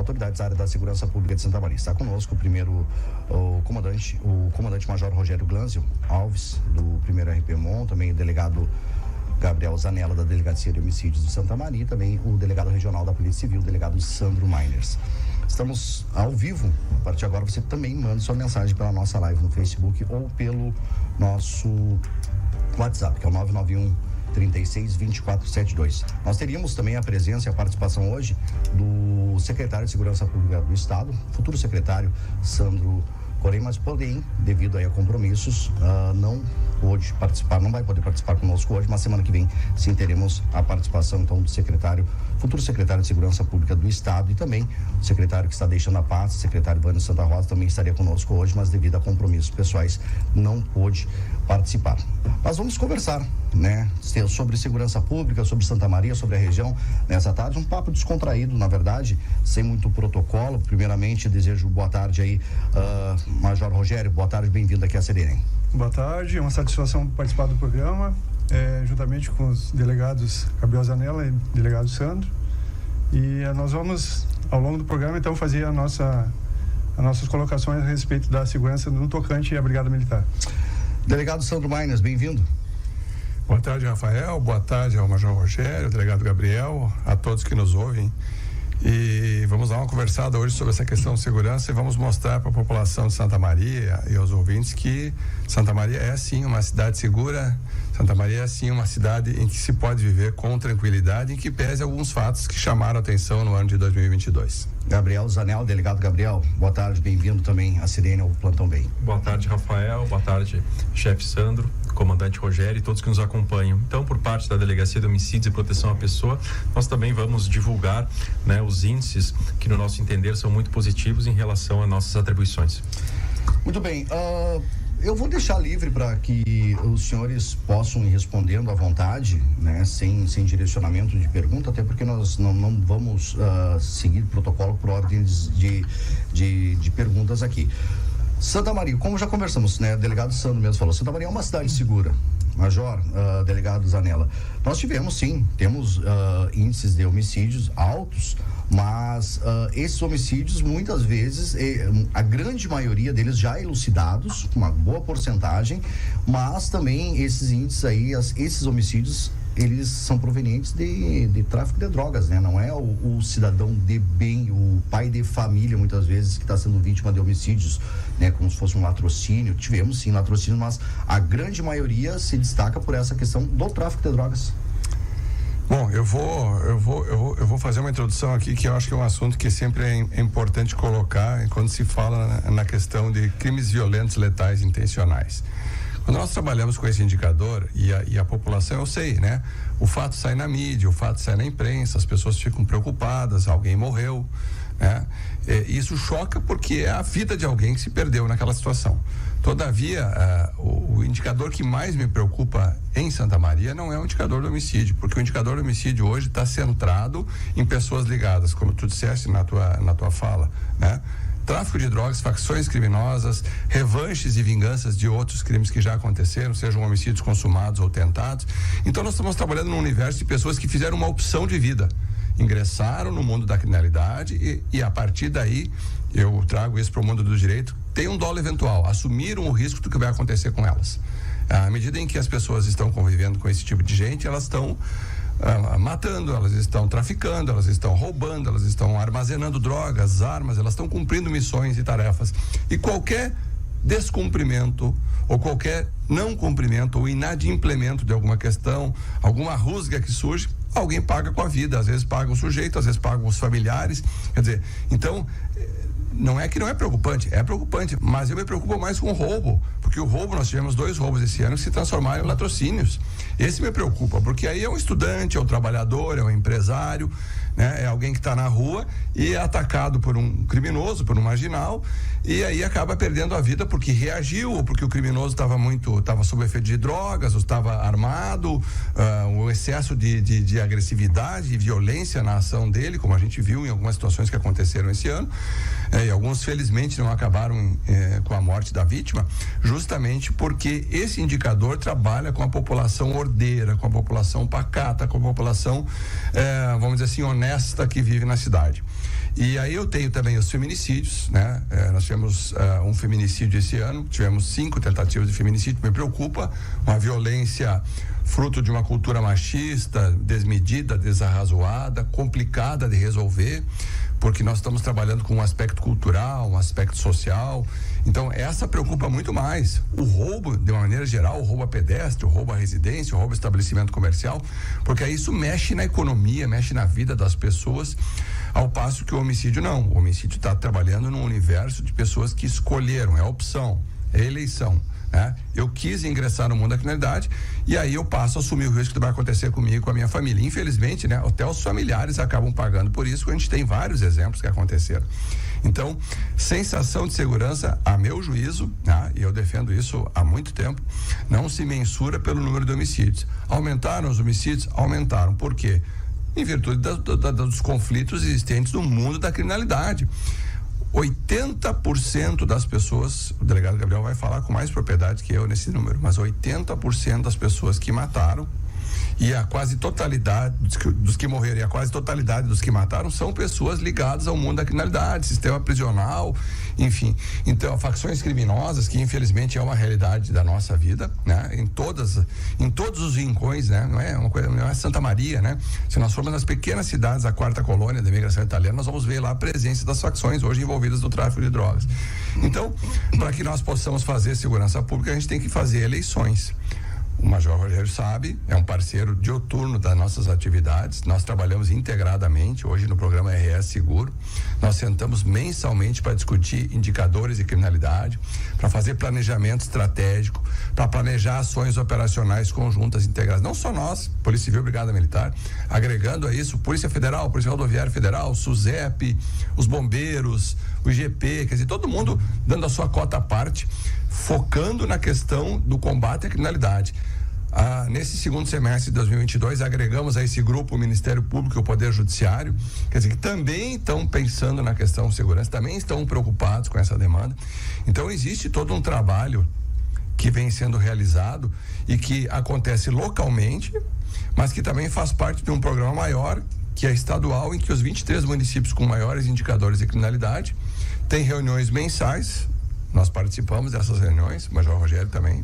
autoridades da área da segurança pública de Santa Maria. Está conosco o comandante-major Rogério Glanzio Alves, do 1º RPMON, também o delegado Gabriel Zanella, da Delegacia de Homicídios de Santa Maria, e também o delegado regional da Polícia Civil, o delegado Sandro Miners. Estamos ao vivo. A partir de agora você também manda sua mensagem pela nossa live no Facebook ou pelo nosso WhatsApp, que é o 991 36 2472. Nós teríamos também a presença e a participação hoje do secretário de Segurança Pública do Estado, futuro secretário Sandro Corém, mas porém, devido aí a compromissos, não pôde participar, não vai poder participar conosco hoje, mas semana que vem sim teremos a participação então do futuro secretário de Segurança Pública do Estado e também o secretário que está deixando a pasta, o secretário Vânio Santa Rosa, também estaria conosco hoje, mas devido a compromissos pessoais não pôde participar. Mas vamos conversar, né, sobre segurança pública, sobre Santa Maria, sobre a região nessa tarde, um papo descontraído, na verdade, sem muito protocolo. Primeiramente, desejo boa tarde aí, Major Rogério, boa tarde, bem-vindo aqui à CDN. Boa tarde, é uma satisfação participar do programa, juntamente com os delegados Gabriel Zanella e delegado Sandro, e nós vamos, ao longo do programa, então, fazer as nossas colocações a respeito da segurança no tocante à Brigada Militar. Delegado Sandro Miners, bem-vindo. Boa tarde, Rafael. Boa tarde ao Major Rogério, ao delegado Gabriel, a todos que nos ouvem. E vamos dar uma conversada hoje sobre essa questão de segurança e vamos mostrar para a população de Santa Maria e aos ouvintes que Santa Maria é sim uma cidade segura, Santa Maria é sim uma cidade em que se pode viver com tranquilidade, em que pese alguns fatos que chamaram a atenção no ano de 2022. Gabriel Zanella, delegado Gabriel, boa tarde, bem-vindo também à Sirene, ao Plantão Bem. Boa tarde, Rafael, boa tarde, chefe Sandro, comandante Rogério e todos que nos acompanham. Então, por parte da Delegacia de Homicídios e Proteção à Pessoa, nós também vamos divulgar, né, os índices que, no nosso entender, são muito positivos em relação às nossas atribuições. Muito bem, eu vou deixar livre para que os senhores possam ir respondendo à vontade, né, sem direcionamento de pergunta, até porque nós não vamos seguir protocolo por ordens de perguntas aqui. Santa Maria, como já conversamos, né, o delegado Sandro mesmo falou, Santa Maria é uma cidade segura. Major, delegado Zanella, nós temos índices de homicídios altos, mas esses homicídios muitas vezes, a grande maioria deles já elucidados, com uma boa porcentagem, mas também esses índices aí, esses homicídios, eles são provenientes de tráfico de drogas, né? Não é o cidadão de bem, o pai de família, muitas vezes, que está sendo vítima de homicídios, né? Como se fosse um latrocínio. Tivemos sim latrocínio, mas a grande maioria se destaca por essa questão do tráfico de drogas. Bom, eu vou fazer uma introdução aqui que eu acho que é um assunto que sempre é importante colocar quando se fala na questão de crimes violentos, letais e intencionais. Quando nós trabalhamos com esse indicador e a população, eu sei, né? O fato sai na mídia, o fato sai na imprensa, as pessoas ficam preocupadas, alguém morreu, né? Isso choca porque é a vida de alguém que se perdeu naquela situação. Todavia, o indicador que mais me preocupa em Santa Maria não é o indicador do homicídio, porque o indicador do homicídio hoje está centrado em pessoas ligadas, como tu disseste na tua fala, né? Tráfico de drogas, facções criminosas, revanches e vinganças de outros crimes que já aconteceram, sejam homicídios consumados ou tentados. Então nós estamos trabalhando num universo de pessoas que fizeram uma opção de vida, ingressaram no mundo da criminalidade e a partir daí, eu trago isso para o mundo do direito, tem um dolo eventual, assumiram o risco do que vai acontecer com elas. À medida em que as pessoas estão convivendo com esse tipo de gente, elas estão matando, elas estão traficando, elas estão roubando, elas estão armazenando drogas, armas, elas estão cumprindo missões e tarefas. E qualquer descumprimento ou qualquer não cumprimento ou inadimplemento de alguma questão, alguma rusga que surge, alguém paga com a vida, às vezes paga o sujeito, às vezes pagam os familiares, quer dizer, então não é que não é preocupante, mas eu me preocupo mais com o roubo, porque o roubo, nós tivemos 2 roubos esse ano que se transformaram em latrocínios. Esse me preocupa, porque aí é um estudante, é um trabalhador, é um empresário, né? É alguém que está na rua e é atacado por um criminoso, por um marginal, e aí acaba perdendo a vida porque reagiu, ou porque o criminoso estava sob efeito de drogas, ou estava armado, o excesso de agressividade e violência na ação dele, como a gente viu em algumas situações que aconteceram esse ano, e alguns felizmente não acabaram com a morte da vítima, justamente porque esse indicador trabalha com a população ordeira, com a população pacata, com a população, vamos dizer assim, honesta que vive na cidade. E aí eu tenho também os feminicídios, né? Nós tivemos um feminicídio esse ano, tivemos 5 tentativas de feminicídio. Me preocupa uma violência fruto de uma cultura machista, desmedida, desarrazoada, complicada de resolver, porque nós estamos trabalhando com um aspecto cultural, um aspecto social. Então, essa preocupa muito mais. O roubo, de uma maneira geral, o roubo a pedestre, o roubo a residência, o roubo a estabelecimento comercial, porque aí isso mexe na economia, mexe na vida das pessoas, ao passo que o homicídio não. O homicídio está trabalhando num universo de pessoas que escolheram, é opção, é eleição. Eu quis ingressar no mundo da criminalidade e aí eu passo a assumir o risco que vai acontecer comigo e com a minha família. Infelizmente, até os familiares acabam pagando por isso, a gente tem vários exemplos que aconteceram. Então, sensação de segurança, a meu juízo, e eu defendo isso há muito tempo, não se mensura pelo número de homicídios. Aumentaram os homicídios? Aumentaram. Por quê? Em virtude dos conflitos existentes no mundo da criminalidade. 80% das pessoas, o delegado Gabriel vai falar com mais propriedade que eu nesse número, mas 80% das pessoas que mataram e a quase totalidade dos que morreram e a quase totalidade dos que mataram são pessoas ligadas ao mundo da criminalidade, sistema prisional, enfim. Então, facções criminosas, que infelizmente é uma realidade da nossa vida, em todos os rincões, não é uma coisa, não é Santa Maria, Se nós formos nas pequenas cidades da 4ª colônia da imigração italiana, nós vamos ver lá a presença das facções hoje envolvidas no tráfico de drogas. Então, para que nós possamos fazer segurança pública, a gente tem que fazer eleições. O Major Rogério sabe, é um parceiro dioturno das nossas atividades. Nós trabalhamos integradamente hoje no programa RS Seguro. Nós sentamos mensalmente para discutir indicadores de criminalidade, para fazer planejamento estratégico, para planejar ações operacionais conjuntas integradas. Não só nós, Polícia Civil, Brigada Militar, agregando a isso Polícia Federal, Polícia Rodoviária Federal, SUSEP, os bombeiros, o IGP, quer dizer, todo mundo dando a sua cota à parte, focando na questão do combate à criminalidade. Nesse segundo semestre de 2022, agregamos a esse grupo o Ministério Público e o Poder Judiciário, quer dizer, que também estão pensando na questão de segurança, também estão preocupados com essa demanda. Então, existe todo um trabalho que vem sendo realizado e que acontece localmente, mas que também faz parte de um programa maior, que é estadual, em que os 23 municípios com maiores indicadores de criminalidade têm reuniões mensais. Nós participamos dessas reuniões, o Major Rogério também,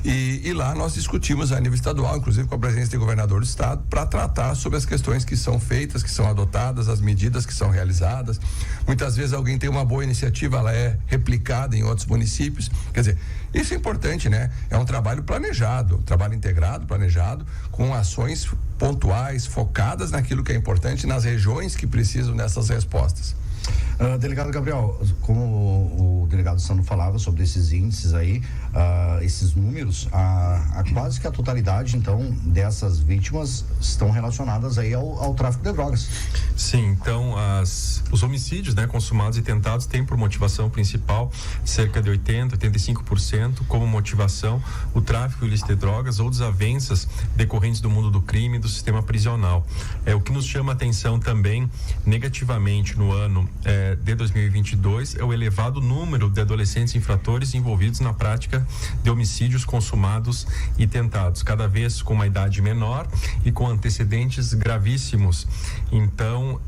e lá nós discutimos a nível estadual, inclusive com a presença do governador do estado, para tratar sobre as questões que são feitas, que são adotadas, as medidas que são realizadas. Muitas vezes alguém tem uma boa iniciativa, ela é replicada em outros municípios, quer dizer, isso é importante, É um trabalho planejado, um trabalho integrado, planejado, com ações pontuais, focadas naquilo que é importante, nas regiões que precisam dessas respostas. Delegado Gabriel, como o delegado Sandro falava sobre esses índices aí, esses números, quase que a totalidade, então, dessas vítimas estão relacionadas aí ao tráfico de drogas. Sim, então, os homicídios, consumados e tentados têm por motivação principal cerca de 85% como motivação o tráfico ilícito de drogas ou desavenças decorrentes do mundo do crime e do sistema prisional. O que nos chama a atenção também negativamente no ano de 2022 é o elevado número de adolescentes infratores envolvidos na prática de homicídios consumados e tentados, cada vez com uma idade menor e com antecedentes gravíssimos. Então,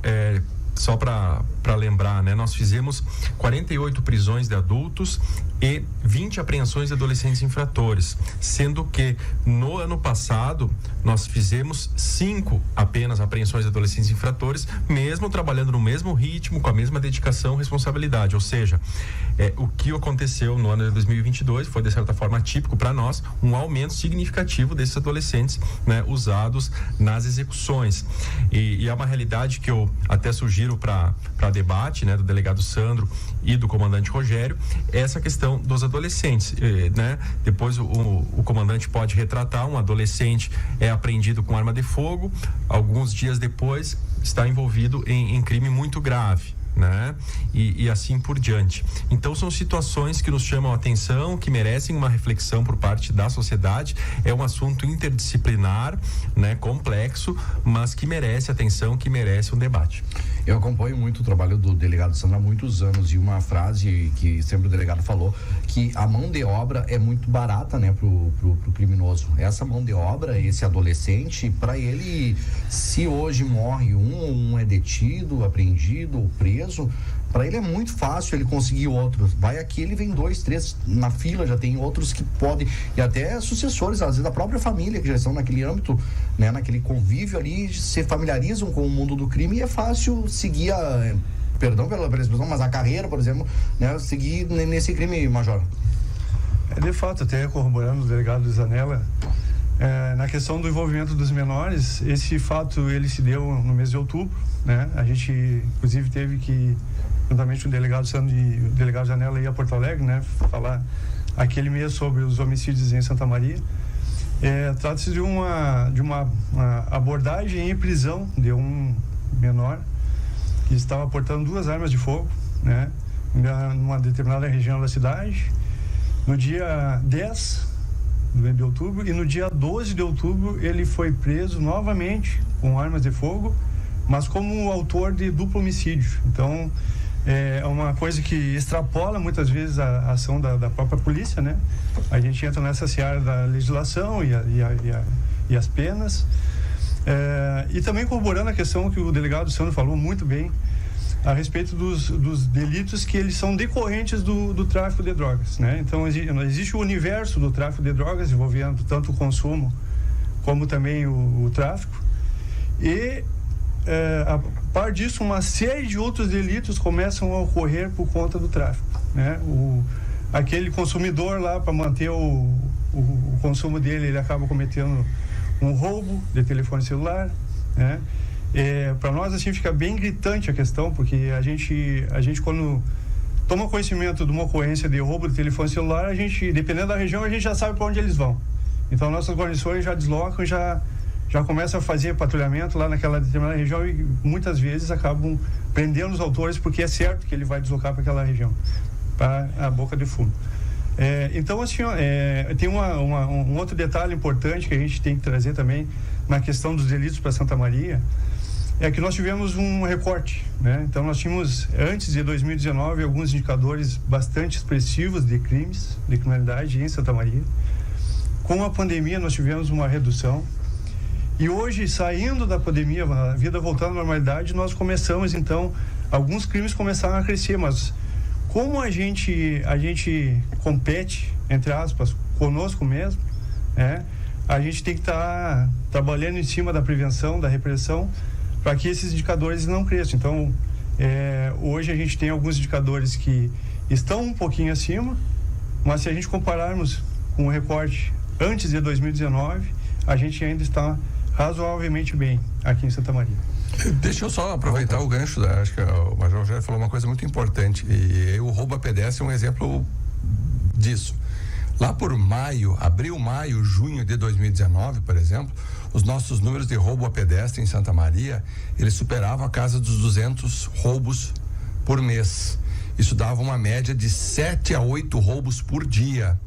só para lembrar, nós fizemos 48 prisões de adultos e 20 apreensões de adolescentes infratores, sendo que no ano passado nós fizemos 5 apenas apreensões de adolescentes infratores, mesmo trabalhando no mesmo ritmo, com a mesma dedicação e responsabilidade. Ou seja, o que aconteceu no ano de 2022 foi, de certa forma, típico para nós, um aumento significativo desses adolescentes, usados nas execuções. E é uma realidade que eu até sugiro para debate, do delegado Sandro e do comandante Rogério, essa questão dos adolescentes, Depois o comandante pode retratar: um adolescente é apreendido com arma de fogo, alguns dias depois está envolvido em crime muito grave, E assim por diante. Então, são situações que nos chamam a atenção, que merecem uma reflexão por parte da sociedade. É um assunto interdisciplinar, complexo, mas que merece atenção, que merece um debate. Eu acompanho muito o trabalho do delegado Sandro há muitos anos, e uma frase que sempre o delegado falou, que a mão de obra é muito barata, né, pro criminoso. Essa mão de obra, esse adolescente, para ele, se hoje morre um é detido, apreendido ou preso, para ele é muito fácil ele conseguir outro. Vai aqui, ele vem 2, 3 na fila, já tem outros que podem, e até sucessores, às vezes da própria família, que já estão naquele âmbito, né, naquele convívio ali, se familiarizam com o mundo do crime, e é fácil seguir perdão pela expressão, mas a carreira, por exemplo, né, seguir nesse crime, Major. De fato, até corroborando o delegado Zanella, na questão do envolvimento dos menores, esse fato ele se deu no mês de outubro, né? A gente, inclusive, teve que, juntamente com o delegado Sandro e o delegado Zanella, ir a Porto Alegre, né, falar aquele mês sobre os homicídios em Santa Maria. Trata-se de uma abordagem em prisão de um menor que estava portando 2 armas de fogo, né, numa determinada região da cidade, no dia 10 de outubro, e no dia 12 de outubro ele foi preso novamente com armas de fogo, mas como autor de duplo homicídio. Então, é uma coisa que extrapola muitas vezes a ação da própria polícia, né? A gente entra nessa seara da legislação e as penas. E também corroborando a questão que o delegado Sandro falou muito bem a respeito dos delitos que eles são decorrentes do tráfico de drogas, né? Então, existe o universo do tráfico de drogas envolvendo tanto o consumo como também o tráfico. E a par disso, uma série de outros delitos começam a ocorrer por conta do tráfico, né? Aquele consumidor lá, para manter o consumo dele, ele acaba cometendo um roubo de telefone celular, né? Para nós, assim, fica bem gritante a questão, porque a gente quando toma conhecimento de uma ocorrência de roubo de telefone celular, a gente, dependendo da região, a gente já sabe para onde eles vão. Então, nossas guarnições já deslocam, já começam a fazer patrulhamento lá naquela determinada região, e muitas vezes acabam prendendo os autores, porque é certo que ele vai deslocar para aquela região, para a boca de fumo. Então, assim, tem um outro detalhe importante que a gente tem que trazer também na questão dos delitos para Santa Maria, é que nós tivemos um recorte, né? Então, nós tínhamos, antes de 2019, alguns indicadores bastante expressivos de crimes, de criminalidade em Santa Maria. Com a pandemia, nós tivemos uma redução. E hoje, saindo da pandemia, a vida voltando à normalidade, nós começamos, então, alguns crimes começaram a crescer, mas como a gente compete, entre aspas, conosco mesmo, né? A gente tem que estar trabalhando em cima da prevenção, da repressão, para que esses indicadores não cresçam. Então, hoje a gente tem alguns indicadores que estão um pouquinho acima, mas se a gente compararmos com o recorte antes de 2019, a gente ainda está razoavelmente bem aqui em Santa Maria. Deixa eu só aproveitar o gancho, acho que o Major Rogério falou uma coisa muito importante, e o roubo a pedestre é um exemplo disso. Lá por abril, maio, junho de 2019, por exemplo, os nossos números de roubo a pedestre em Santa Maria, eles superavam a casa dos 200 roubos por mês. Isso dava uma média de 7 a 8 roubos por dia.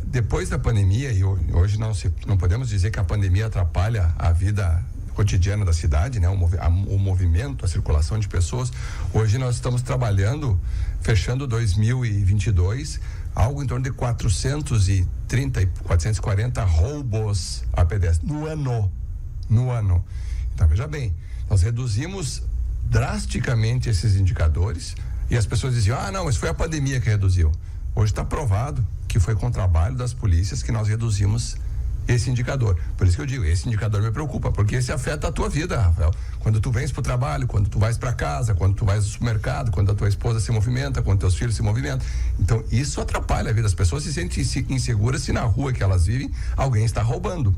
Depois da pandemia, e hoje não podemos dizer que a pandemia atrapalha a vida cotidiana da cidade, né? O movimento, a circulação de pessoas. Hoje nós estamos trabalhando, fechando 2022, algo em torno de 430 e 440 roubos a pedestre no ano. Então, veja bem, nós reduzimos drasticamente esses indicadores, e as pessoas diziam, não, mas foi a pandemia que reduziu. Hoje está provado que foi com o trabalho das polícias que nós reduzimos esse indicador. Por isso que eu digo, esse indicador me preocupa, porque esse afeta a tua vida, Rafael. Quando tu vens pro trabalho, quando tu vais para casa, quando tu vais ao supermercado, quando a tua esposa se movimenta, quando teus filhos se movimentam. Então, isso atrapalha a vida. As pessoas se sentem inseguras se na rua que elas vivem, alguém está roubando,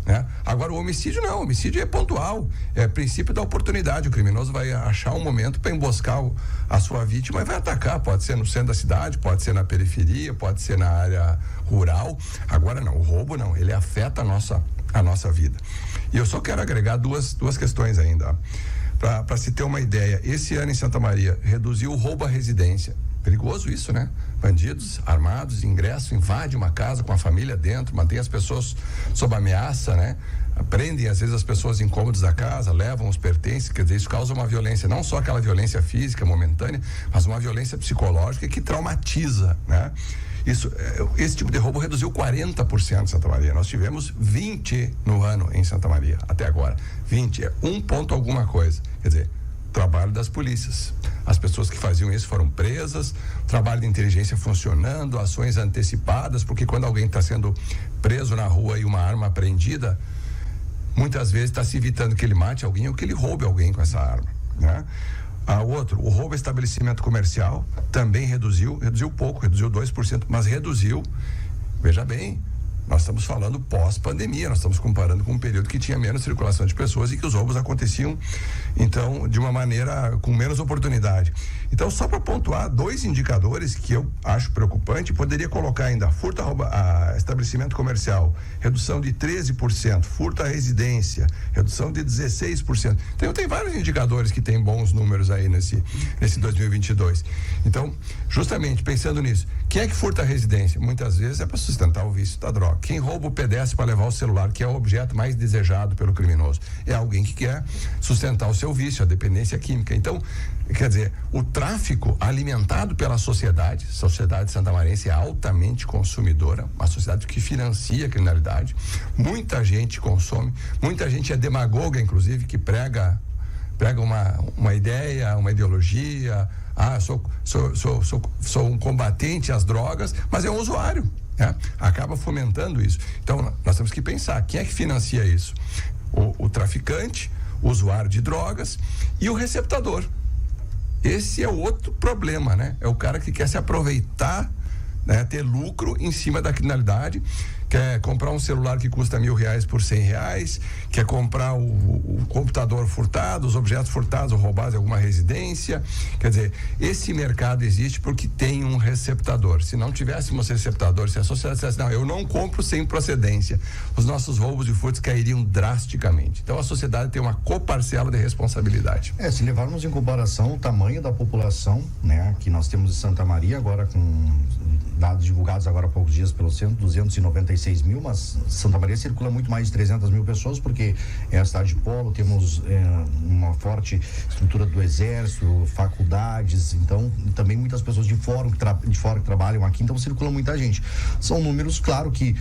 né? Agora, o homicídio não, o homicídio é pontual, é princípio da oportunidade. O criminoso vai achar um momento para emboscar a sua vítima e vai atacar, pode ser no centro da cidade, pode ser na periferia, pode ser na área rural. Agora não, o roubo não, ele afeta a nossa vida. E eu só quero agregar duas questões ainda, para se ter uma ideia. Esse ano em Santa Maria reduziu o roubo à residência. Perigoso isso, né? Bandidos armados, ingressam, invadem uma casa com a família dentro, mantém as pessoas sob ameaça, né? prendem às vezes as pessoas em cômodos da casa, levam os pertences, quer dizer, isso causa uma violência, não só aquela violência física momentânea, mas uma violência psicológica que traumatiza, né? Esse tipo de roubo reduziu 40% em Santa Maria. Nós tivemos 20 no ano em Santa Maria, até agora. 20, é 1 ponto alguma coisa. Quer dizer, trabalho das polícias. As pessoas que faziam isso foram presas, trabalho de inteligência funcionando, ações antecipadas, porque quando alguém está sendo preso na rua e uma arma apreendida, muitas vezes está se evitando que ele mate alguém ou que ele roube alguém com essa arma, né? O roubo a estabelecimento comercial também reduziu pouco, reduziu 2%, mas reduziu, veja bem, nós estamos falando pós-pandemia, nós estamos comparando com um período que tinha menos circulação de pessoas e que os roubos aconteciam, então, de uma maneira com menos oportunidade. Então, só para pontuar 2 indicadores que eu acho preocupante, poderia colocar ainda furto a estabelecimento comercial, redução de 13%, furto à residência, redução de 16%. Então, tem vários indicadores que têm bons números aí nesse 2022. Então, justamente pensando nisso, quem é que furta a residência? Muitas vezes é para sustentar o vício da droga. Quem rouba o pedestre para levar o celular, que é o objeto mais desejado pelo criminoso, é alguém que quer sustentar o seu vício, a dependência química. Então, quer dizer, o tráfico alimentado pela sociedade santamarense é altamente consumidora, uma sociedade que financia a criminalidade, muita gente consome, muita gente é demagoga, inclusive, que prega uma ideia, uma ideologia, sou um combatente às drogas, mas é um usuário, né? Acaba fomentando isso. Então, nós temos que pensar, quem é que financia isso? O traficante, o usuário de drogas e o receptador. Esse é o outro problema, né? É o cara que quer se aproveitar, né? Ter lucro em cima da criminalidade, quer comprar um celular que custa R$1.000 por R$100, quer comprar o computador furtado, os objetos furtados ou roubados em alguma residência. Quer dizer, esse mercado existe porque tem um receptador. Se não tivéssemos receptador, se a sociedade dissesse, não, eu não compro sem procedência, os nossos roubos e furtos cairiam drasticamente. Então a sociedade tem uma coparcela de responsabilidade. Se levarmos em comparação o tamanho da população, né, que nós temos em Santa Maria, agora com dados divulgados agora há poucos dias pelo centro, 296 mil, mas Santa Maria circula muito mais de 300 mil pessoas, porque é a cidade de polo, temos uma forte estrutura do exército, faculdades, então também muitas pessoas de fora que trabalham aqui, então circula muita gente. São números, claro, que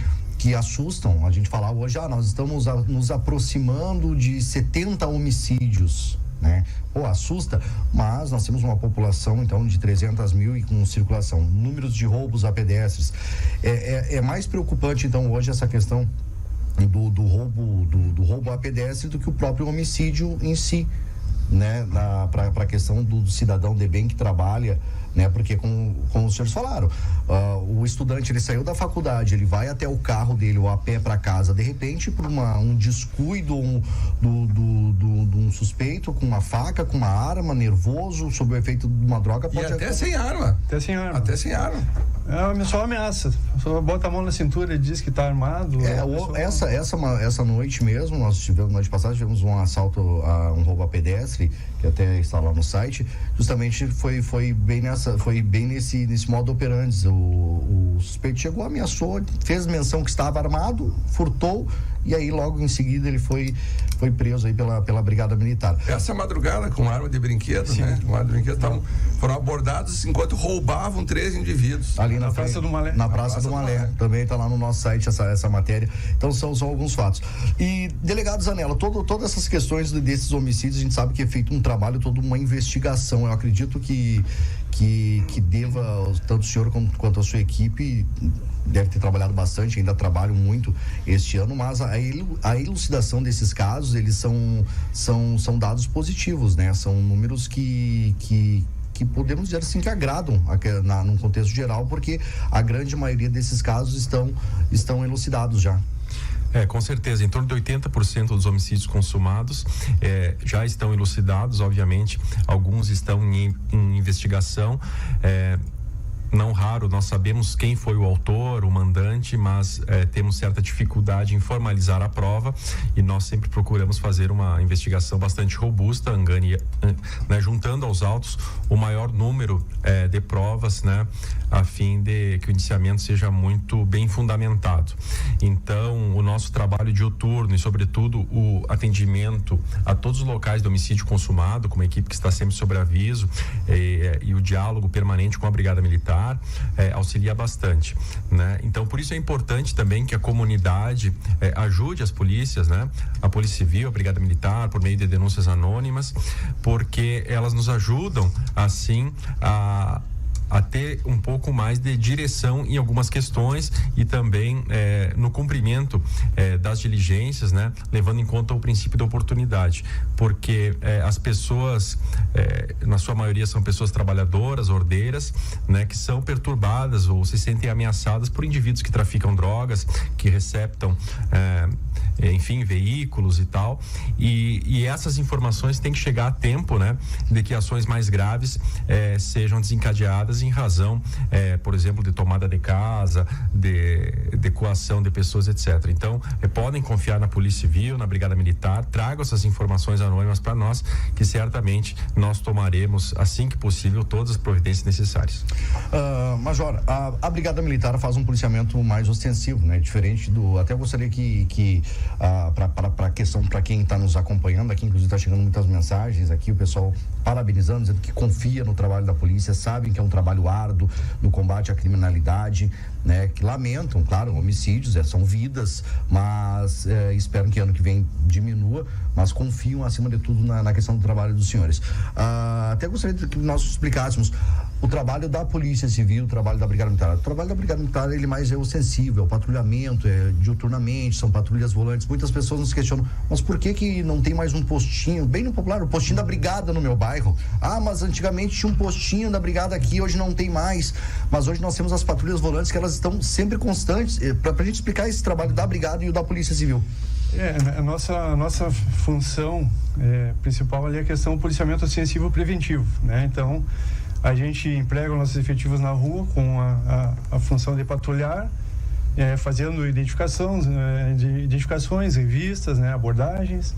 assustam. A gente falar hoje, nós estamos nos aproximando de 70 homicídios, né? Assusta, mas nós temos uma população então de 300 mil e com circulação. Números de roubos a pedestres. É mais preocupante então hoje essa questão do roubo a pedestre do que o próprio homicídio em si, né? Para a questão do cidadão de bem que trabalha, né? Porque como os senhores falaram, o estudante, ele saiu da faculdade, ele vai até o carro dele ou a pé para casa, de repente por um descuido de um suspeito com uma faca, com uma arma, nervoso, sob o efeito de uma droga, pode até sem arma. Até sem arma. Só ameaça, só bota a mão na cintura e diz que está armado. Essa noite mesmo, noite passada tivemos um assalto, um roubo a pedestre, que até está lá no site, justamente foi bem nesse modo operandi. O suspeito chegou, ameaçou, fez menção que estava armado, furtou, e aí logo em seguida ele foi preso aí pela Brigada Militar. Essa madrugada, com arma de brinquedo, né? Com arma de brinquedo, foram abordados enquanto roubavam 3 indivíduos. Ali na Praça do Malé. Na Praça do Malé. Também está lá no nosso site essa matéria. Então são alguns fatos. E, delegado Zanella, todas essas questões desses homicídios, a gente sabe que é feito um trabalho, toda uma investigação. Eu acredito que deva, tanto o senhor quanto a sua equipe, deve ter trabalhado bastante, ainda trabalham muito este ano, mas a elucidação desses casos, eles são dados positivos, né? São números que podemos dizer assim que agradam num contexto geral, porque a grande maioria desses casos estão elucidados já. Com certeza, em torno de 80% dos homicídios consumados já estão elucidados, obviamente, alguns estão em investigação. não raro nós sabemos quem foi o autor, o mandante, mas temos certa dificuldade em formalizar a prova, e nós sempre procuramos fazer uma investigação bastante robusta, né, juntando aos autos o maior número de provas, né, a fim de que o indiciamento seja muito bem fundamentado. Então, o nosso trabalho diuturno e, sobretudo, o atendimento a todos os locais de homicídio consumado, com uma equipe que está sempre sobre aviso, e o diálogo permanente com a Brigada Militar auxilia bastante, né? Então, por isso é importante também que a comunidade ajude as polícias, né? A Polícia Civil, a Brigada Militar, por meio de denúncias anônimas, porque elas nos ajudam, assim, a ter um pouco mais de direção em algumas questões e também no cumprimento das diligências, né, levando em conta o princípio da oportunidade, porque as pessoas, na sua maioria, são pessoas trabalhadoras, ordeiras, né, que são perturbadas ou se sentem ameaçadas por indivíduos que traficam drogas, que receptam enfim, veículos e tal, e essas informações têm que chegar a tempo, né, de que ações mais graves sejam desencadeadas em razão, por exemplo, de tomada de casa, de coação de pessoas, etc. Então, podem confiar na Polícia Civil, na Brigada Militar, tragam essas informações anônimas para nós, que certamente nós tomaremos, assim que possível, todas as providências necessárias. Major, a Brigada Militar faz um policiamento mais ostensivo, né? Diferente do... Até gostaria que para a questão, para quem está nos acompanhando aqui, inclusive está chegando muitas mensagens aqui, o pessoal parabenizando, dizendo que confia no trabalho da polícia, sabem que é um trabalho árduo no combate à criminalidade, né? Que lamentam, claro, homicídios, são vidas, mas esperam que ano que vem diminua, mas confiam acima de tudo na questão do trabalho dos senhores. Até gostaria que nós explicássemos o trabalho da Polícia Civil, o trabalho da Brigada Militar. O trabalho da Brigada Militar, ele mais é ostensivo, é o patrulhamento, diuturnamente, são patrulhas volantes. Muitas pessoas nos questionam, mas por que não tem mais um postinho, bem no popular, o postinho da Brigada no meu bairro? Mas antigamente tinha um postinho da Brigada aqui, hoje não tem mais. Mas hoje nós temos as patrulhas volantes, que elas estão sempre constantes, para a gente explicar esse trabalho da Brigada e o da Polícia Civil. A nossa função principal ali é a questão do policiamento ostensivo preventivo, né? Então, a gente emprega os nossos efetivos na rua com a função de patrulhar, fazendo identificações, revistas, né, abordagens.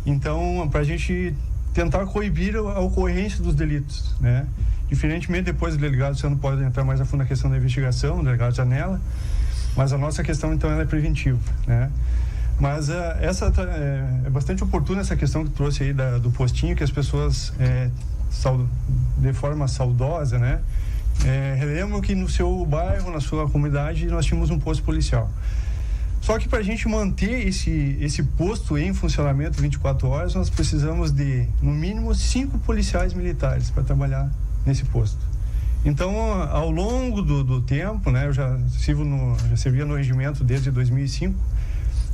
Então, para a gente tentar coibir a ocorrência dos delitos, né? Diferentemente, depois o delegado, você não pode entrar mais a fundo na questão da investigação, o delegado Janela, mas a nossa questão, então, ela é preventiva, né? Mas é bastante oportuna essa questão que trouxe aí do postinho, que as pessoas de forma saudosa, né, relembram que no seu bairro, na sua comunidade, nós tínhamos um posto policial. Só que para a gente manter esse posto em funcionamento 24 horas, nós precisamos de, no mínimo, 5 policiais militares para trabalhar nesse posto. Então, ao longo do tempo, né, eu já servia no regimento desde 2005,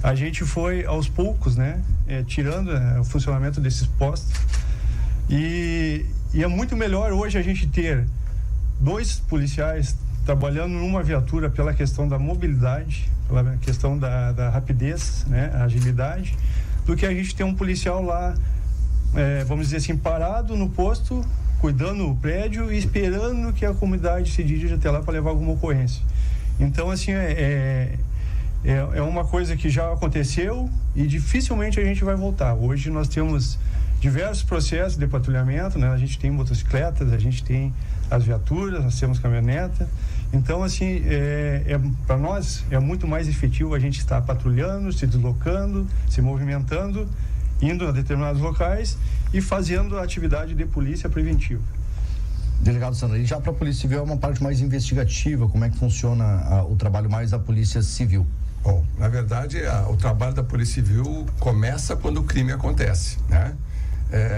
a gente foi, aos poucos, né, tirando o funcionamento desses postos. E é muito melhor hoje a gente ter 2 policiais trabalhando numa viatura pela questão da mobilidade, pela questão da rapidez, né, agilidade, do que a gente ter um policial lá, vamos dizer assim, parado no posto, cuidando do prédio e esperando que a comunidade se dirija até lá para levar alguma ocorrência. Então, assim, é uma coisa que já aconteceu e dificilmente a gente vai voltar. Hoje nós temos diversos processos de patrulhamento, né? A gente tem motocicletas, a gente tem as viaturas, nós temos caminhoneta. Então, assim, para nós é muito mais efetivo a gente estar patrulhando, se deslocando, se movimentando, indo a determinados locais e fazendo a atividade de polícia preventiva. Delegado Sandro, e já para a Polícia Civil é uma parte mais investigativa, como é que funciona o trabalho mais da Polícia Civil? Bom, na verdade, o trabalho da Polícia Civil começa quando o crime acontece, né?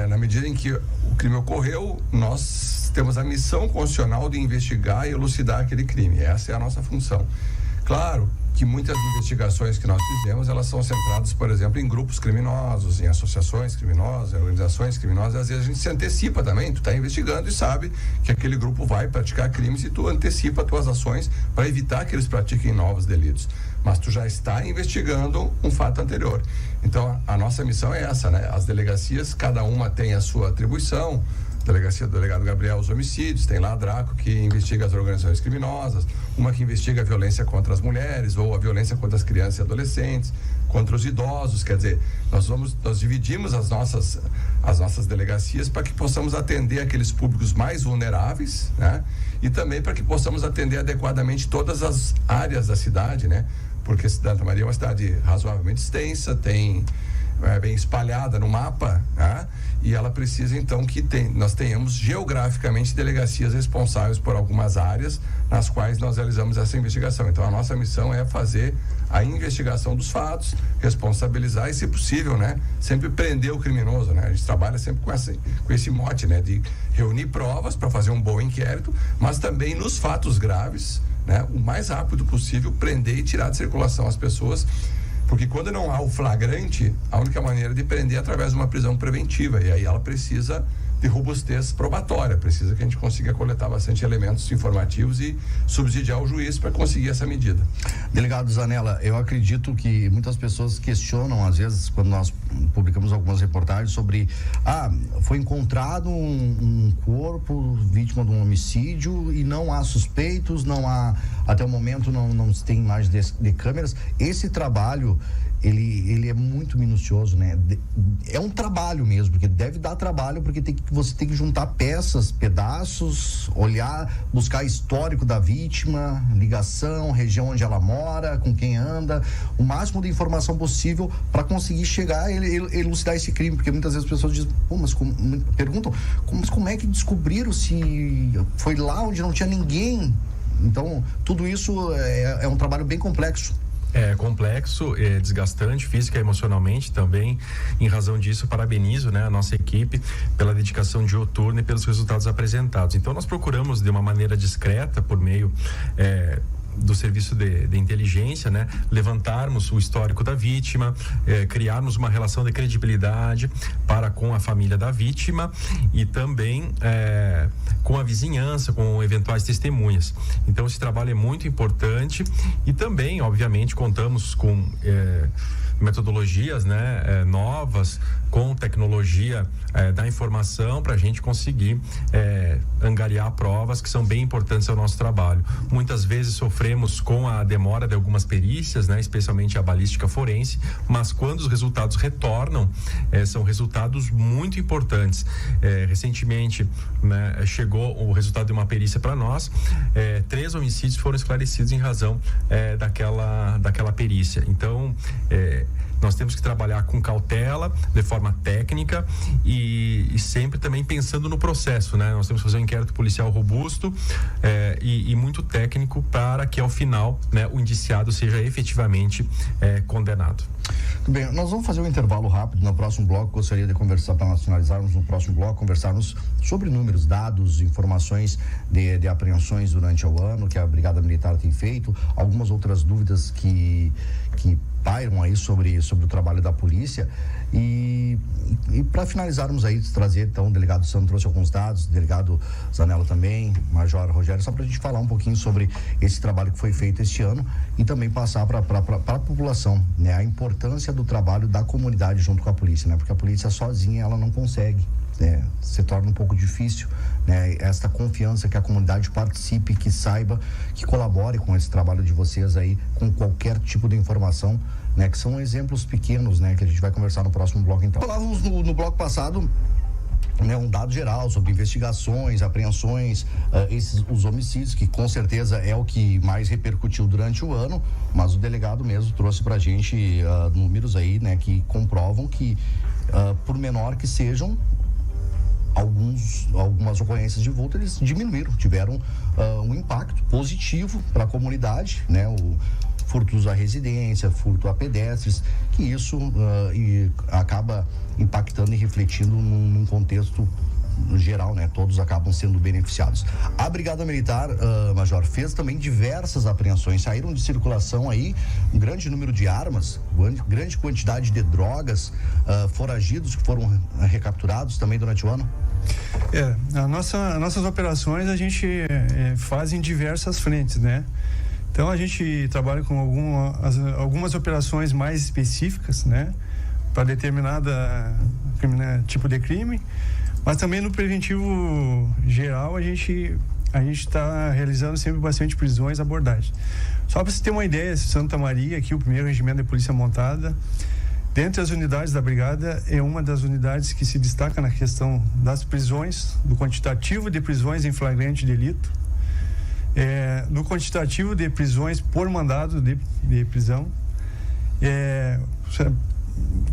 Na medida em que o crime ocorreu, nós temos a missão constitucional de investigar e elucidar aquele crime. Essa é a nossa função. Claro que muitas investigações que nós fizemos, elas são centradas, por exemplo, em grupos criminosos, em associações criminosas, organizações criminosas. Às vezes a gente se antecipa também, tu está investigando e sabe que aquele grupo vai praticar crimes e tu antecipa as tuas ações para evitar que eles pratiquem novos delitos. Mas tu já está investigando um fato anterior. Então, a nossa missão é essa, né? As delegacias, cada uma tem a sua atribuição, delegacia do delegado Gabriel, os homicídios, tem lá a Draco, que investiga as organizações criminosas, uma que investiga a violência contra as mulheres ou a violência contra as crianças e adolescentes, contra os idosos. Quer dizer, nós dividimos as nossas delegacias para que possamos atender aqueles públicos mais vulneráveis, né? E também para que possamos atender adequadamente todas as áreas da cidade, né? Porque Santa Maria é uma cidade razoavelmente extensa, bem espalhada no mapa, né? E ela precisa então que nós tenhamos geograficamente delegacias responsáveis por algumas áreas nas quais nós realizamos essa investigação. Então a nossa missão é fazer a investigação dos fatos, responsabilizar e, se possível, né, sempre prender o criminoso, né? A gente trabalha sempre com esse mote, né, de reunir provas para fazer um bom inquérito, mas também nos fatos graves, né, o mais rápido possível prender e tirar de circulação as pessoas. Porque quando não há o flagrante, a única maneira de prender é através de uma prisão preventiva. E aí ela precisa de robustez probatória, precisa que a gente consiga coletar bastante elementos informativos e subsidiar o juiz para conseguir essa medida. Delegado Zanella, eu acredito que muitas pessoas questionam, às vezes, quando nós publicamos algumas reportagens sobre foi encontrado um corpo vítima de um homicídio e não há suspeitos, não há, até o momento não se tem imagens de câmeras. Esse trabalho, ele é muito minucioso, né? É um trabalho mesmo, porque deve dar trabalho, porque você tem que juntar peças, pedaços, olhar, buscar histórico da vítima, ligação, região onde ela mora, com quem anda, o máximo de informação possível para conseguir chegar e elucidar esse crime, porque muitas vezes as pessoas dizem, perguntam, mas como é que descobriram se foi lá onde não tinha ninguém? Então, tudo isso é um trabalho bem complexo. É complexo, é desgastante, física e emocionalmente também. Em razão disso, parabenizo, né, a nossa equipe pela dedicação dioturna e pelos resultados apresentados. Então, nós procuramos de uma maneira discreta, por meio do serviço de inteligência, né, levantarmos o histórico da vítima, criarmos uma relação de credibilidade para com a família da vítima e também com a vizinhança, com eventuais testemunhas. Então esse trabalho é muito importante e também, obviamente, contamos com metodologias, né, novas, com tecnologia da informação para a gente conseguir angariar provas que são bem importantes ao nosso trabalho. Muitas vezes sofremos com a demora de algumas perícias, né, especialmente a balística forense, mas quando os resultados retornam, são resultados muito importantes. Recentemente, né, chegou o resultado de uma perícia para nós, 3 homicídios foram esclarecidos em razão daquela perícia. Então, nós temos que trabalhar com cautela, de forma técnica e sempre também pensando no processo, né? Nós temos que fazer um inquérito policial robusto e muito técnico para que ao final, né, o indiciado seja efetivamente condenado. Muito bem, nós vamos fazer um intervalo rápido no próximo bloco. Gostaria de conversar, para nós finalizarmos no próximo bloco, conversarmos sobre números, dados, informações de apreensões durante o ano que a Brigada Militar tem feito, algumas outras dúvidas que pairam aí sobre o trabalho da polícia e para finalizarmos aí, trazer então, o delegado Sandro trouxe alguns dados, o delegado Zanella também, Major Rogério, só para a gente falar um pouquinho sobre esse trabalho que foi feito este ano e também passar para a população, né, a importância do trabalho da comunidade junto com a polícia, né, porque a polícia sozinha ela não consegue, né, se torna um pouco difícil, né, esta confiança que a comunidade participe, que saiba, que colabore com esse trabalho de vocês aí, com qualquer tipo de informação, né, que são exemplos pequenos, né, que a gente vai conversar no próximo bloco então. Falávamos no bloco passado, né, um dado geral sobre investigações, apreensões, os homicídios, que com certeza é o que mais repercutiu durante o ano, mas o delegado mesmo trouxe pra gente números aí, né, que comprovam que, por menor que sejam, algumas ocorrências de vulto, eles diminuíram, tiveram um impacto positivo para a comunidade, né, o furtos à residência, furto a pedestres, que isso acaba impactando e refletindo num contexto geral, né? Todos acabam sendo beneficiados. A Brigada Militar, Major, fez também diversas apreensões, saíram de circulação aí um grande número de armas, grande quantidade de drogas, foragidos que foram recapturados também durante o ano. Nossas operações a gente faz em diversas frentes, né? Então a gente trabalha com algumas operações mais específicas, né, para determinada tipo de crime. Mas também no preventivo geral, a gente está realizando sempre bastante prisões e abordagens. Só para você ter uma ideia, Santa Maria, aqui o 1º Regimento de Polícia Montada, dentre as unidades da Brigada, é uma das unidades que se destaca na questão das prisões, do quantitativo de prisões em flagrante delito, do quantitativo de prisões por mandado de prisão,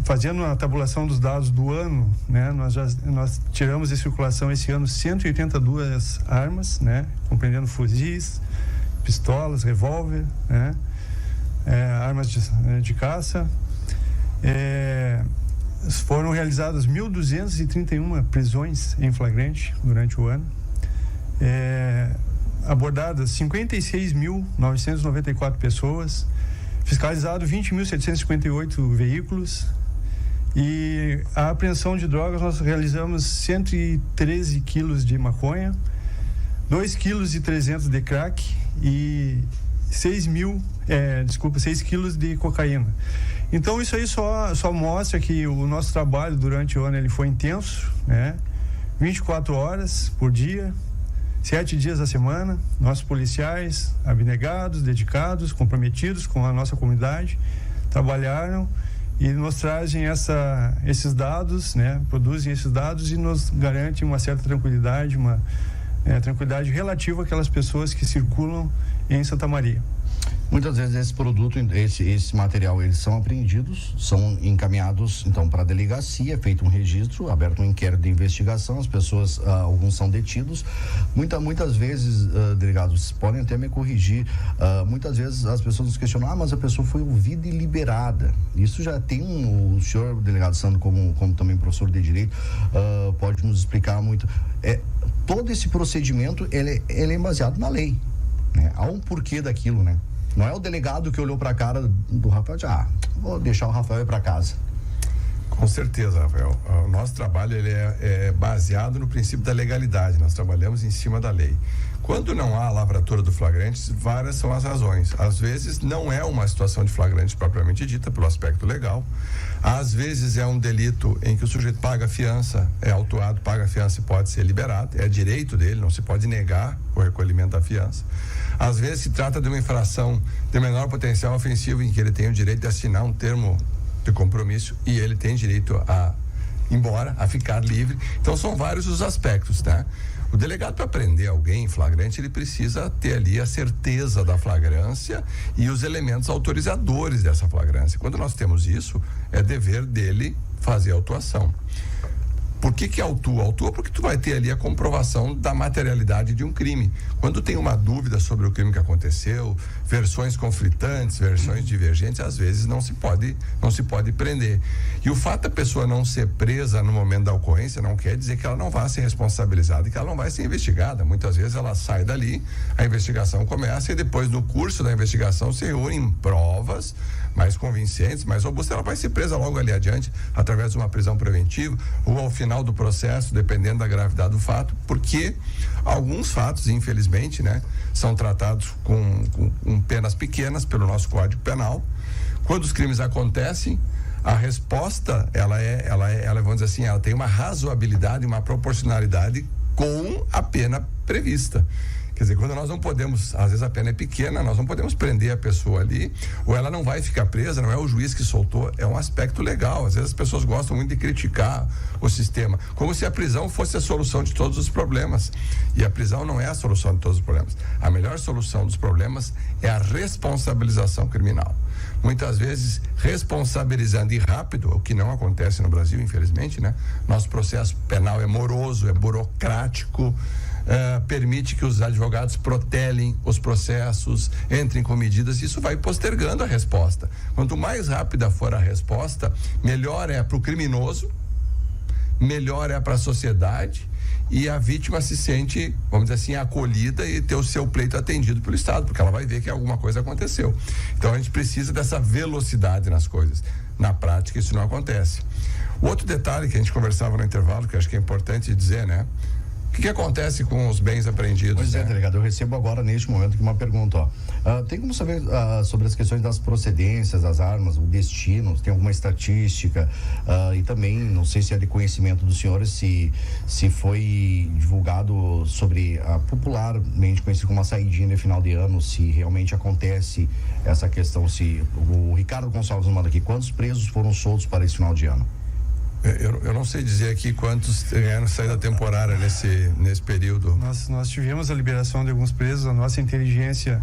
fazendo a tabulação dos dados do ano, né, nós tiramos de circulação esse ano 182 armas, né, compreendendo fuzis, pistolas, revólver, né, armas de caça. Foram realizadas 1.231 prisões em flagrante durante o ano. Abordadas 56.994 pessoas, fiscalizado 20.758 veículos, e a apreensão de drogas nós realizamos 113 quilos de maconha, 2 quilos e 300 de crack e 6 quilos de cocaína. Então isso aí só mostra que o nosso trabalho durante o ano ele foi intenso, né? 24 horas por dia, 7 dias da semana, nossos policiais abnegados, dedicados, comprometidos com a nossa comunidade, trabalharam e nos trazem esses dados, né? Produzem esses dados e nos garantem uma certa tranquilidade, tranquilidade relativa àquelas pessoas que circulam em Santa Maria. Muitas vezes esse produto, esse material, eles são apreendidos, são encaminhados então para a delegacia, é feito um registro, aberto um inquérito de investigação, as pessoas, alguns são detidos. Muitas vezes, delegados, podem até me corrigir, muitas vezes as pessoas nos questionam, mas a pessoa foi ouvida e liberada. Isso já tem o senhor, delegado Sandro, como também professor de Direito, pode nos explicar muito. Todo esse procedimento, ele é baseado na lei, né? Há um porquê daquilo, né? Não é o delegado que olhou para a cara do Rafael e disse, vou deixar o Rafael ir para casa. Com certeza, Rafael. O nosso trabalho ele é baseado no princípio da legalidade. Nós trabalhamos em cima da lei. Quando não há lavratura do flagrante, várias são as razões. Às vezes não é uma situação de flagrante propriamente dita, pelo aspecto legal. Às vezes é um delito em que o sujeito paga fiança, é autuado, paga fiança e pode ser liberado. É direito dele, não se pode negar o recolhimento da fiança. Às vezes se trata de uma infração de menor potencial ofensivo em que ele tem o direito de assinar um termo de compromisso e ele tem direito a ir embora, a ficar livre. Então são vários os aspectos, tá? O delegado, para prender alguém em flagrante, ele precisa ter ali a certeza da flagrância e os elementos autorizadores dessa flagrância. Quando nós temos isso, é dever dele fazer a autuação. Por que autua? Autua porque tu vai ter ali a comprovação da materialidade de um crime. Quando tem uma dúvida sobre o crime que aconteceu, versões conflitantes, versões divergentes, às vezes não se pode prender. E o fato da pessoa não ser presa no momento da ocorrência não quer dizer que ela não vai ser responsabilizada e que ela não vai ser investigada. Muitas vezes ela sai dali, a investigação começa e depois no curso da investigação se reúnem provas mais convincentes, mais robustas, ela vai ser presa logo ali adiante, através de uma prisão preventiva ou ao final do processo, dependendo da gravidade do fato, porque alguns fatos, infelizmente, né, são tratados com penas pequenas pelo nosso Código Penal. Quando os crimes acontecem, a resposta, vamos dizer assim, ela tem uma razoabilidade, uma proporcionalidade com a pena prevista. Quer dizer, quando nós não podemos, às vezes a pena é pequena, nós não podemos prender a pessoa ali, ou ela não vai ficar presa, não é o juiz que soltou, é um aspecto legal. Às vezes as pessoas gostam muito de criticar o sistema, como se a prisão fosse a solução de todos os problemas. E a prisão não é a solução de todos os problemas. A melhor solução dos problemas é a responsabilização criminal. Muitas vezes, responsabilizando e rápido, o que não acontece no Brasil, infelizmente, né? Nosso processo penal é moroso, é burocrático, permite que os advogados protelem os processos, entrem com medidas, isso vai postergando a resposta. Quanto mais rápida for a resposta, melhor é para o criminoso, melhor é para a sociedade e a vítima se sente, vamos dizer assim, acolhida e ter o seu pleito atendido pelo Estado, porque ela vai ver que alguma coisa aconteceu. Então a gente precisa dessa velocidade nas coisas. Na prática isso não acontece. O outro detalhe que a gente conversava no intervalo, que eu acho que é importante dizer, né? O que acontece com os bens apreendidos? Pois é, delegado, eu recebo agora, neste momento, aqui uma pergunta, tem como saber sobre as questões das procedências das armas, o destino, tem alguma estatística, e também, não sei se é de conhecimento dos senhores, se foi divulgado sobre a popularmente conhecida como a saidinha de final de ano, se realmente acontece essa questão, se o Ricardo Gonçalves manda aqui, quantos presos foram soltos para esse final de ano? Eu não sei dizer aqui quantos ganharam saída temporária nesse período. Nós tivemos a liberação de alguns presos, a nossa inteligência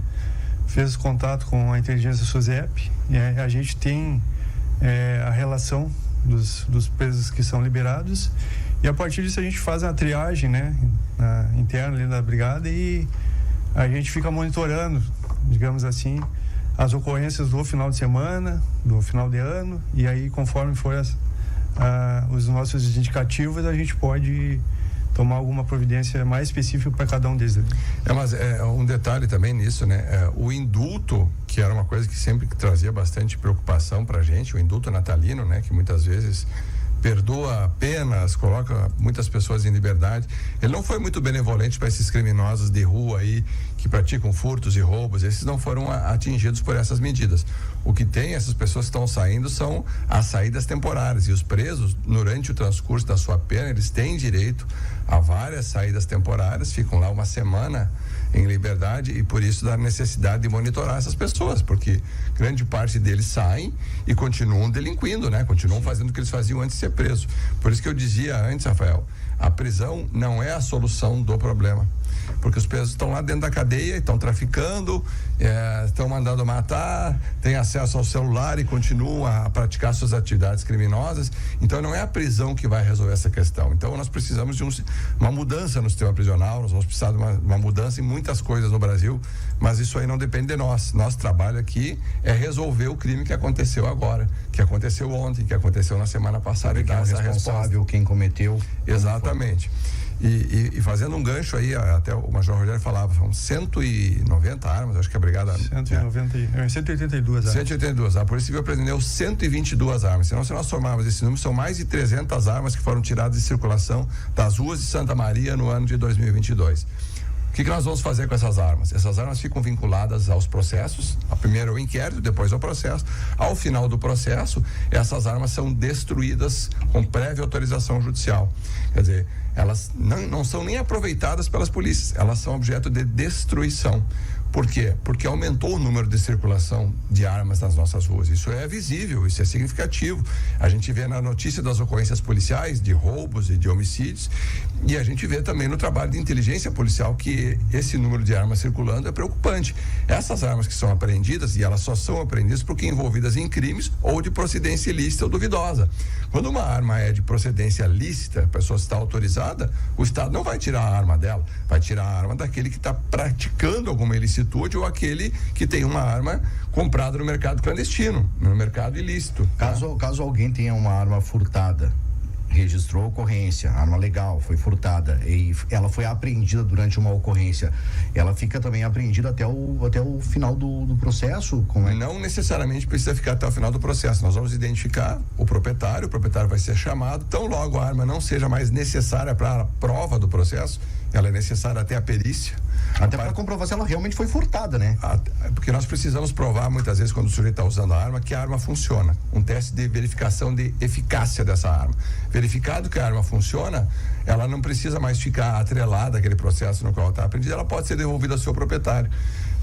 fez contato com a inteligência SUSEP e a gente tem a relação dos presos que são liberados e a partir disso a gente faz a triagem, né, interna ali da brigada e a gente fica monitorando, digamos assim, as ocorrências do final de semana, do final de ano e aí conforme for os nossos indicativos, a gente pode tomar alguma providência mais específica para cada um deles. Mas um detalhe também nisso, né? O indulto, que era uma coisa que sempre trazia bastante preocupação para a gente, o indulto natalino, né? Que muitas vezes perdoa penas, coloca muitas pessoas em liberdade. Ele não foi muito benevolente para esses criminosos de rua aí que praticam furtos e roubos. Esses não foram atingidos por essas medidas. O que tem, essas pessoas que estão saindo são as saídas temporárias e os presos, durante o transcurso da sua pena, eles têm direito a várias saídas temporárias, ficam lá uma semana em liberdade e por isso da necessidade de monitorar essas pessoas, porque grande parte deles saem e continuam delinquindo, né? Continuam fazendo o que eles faziam antes de ser preso. Por isso que eu dizia antes, Rafael, a prisão não é a solução do problema, porque os presos estão lá dentro da cadeia e estão traficando, estão mandando matar, têm acesso ao celular e continuam a praticar suas atividades criminosas. Então não é a prisão que vai resolver essa questão. Então nós precisamos de uma mudança no sistema prisional, nós vamos precisar de uma mudança em muitas coisas no Brasil, mas isso aí não depende de nós. Nosso trabalho aqui é resolver o crime que aconteceu agora, que aconteceu ontem, que aconteceu na semana passada, e dar essa resposta. Quem cometeu. Exatamente. E fazendo um gancho aí, até o Major Rogério falava, são 190 armas, acho que a brigada... 182 armas. 182, a Polícia Civil apreendeu 122 armas. Senão, se nós somarmos esse número, são mais de 300 armas que foram tiradas de circulação das ruas de Santa Maria no ano de 2022. O que nós vamos fazer com essas armas? Essas armas ficam vinculadas aos processos, primeiro ao inquérito, depois ao processo. Ao final do processo, essas armas são destruídas com prévia autorização judicial. Quer dizer, elas não são nem aproveitadas pelas polícias, elas são objeto de destruição. Por quê? Porque aumentou o número de circulação de armas nas nossas ruas. Isso é visível, isso é significativo. A gente vê na notícia das ocorrências policiais, de roubos e de homicídios, e a gente vê também no trabalho de inteligência policial que esse número de armas circulando é preocupante. Essas armas que são apreendidas, e elas só são apreendidas porque envolvidas em crimes ou de procedência ilícita ou duvidosa. Quando uma arma é de procedência lícita, a pessoa está autorizada, o Estado não vai tirar a arma dela, vai tirar a arma daquele que está praticando alguma ilicitude ou aquele que tem uma arma comprada no mercado clandestino, no mercado ilícito. Caso alguém tenha uma arma furtada, registrou a ocorrência, arma legal, foi furtada e ela foi apreendida durante uma ocorrência, ela fica também apreendida até o final do processo? Como é? Não necessariamente precisa ficar até o final do processo. Nós vamos identificar o proprietário vai ser chamado, tão logo a arma não seja mais necessária para a prova do processo, ela é necessária até a perícia. Até para comprovar se ela realmente foi furtada, né? Porque nós precisamos provar muitas vezes quando o sujeito está usando a arma que a arma funciona. Um teste de verificação de eficácia dessa arma. Verificado que a arma funciona, ela não precisa mais ficar atrelada àquele processo no qual está apreendida, ela pode ser devolvida ao seu proprietário.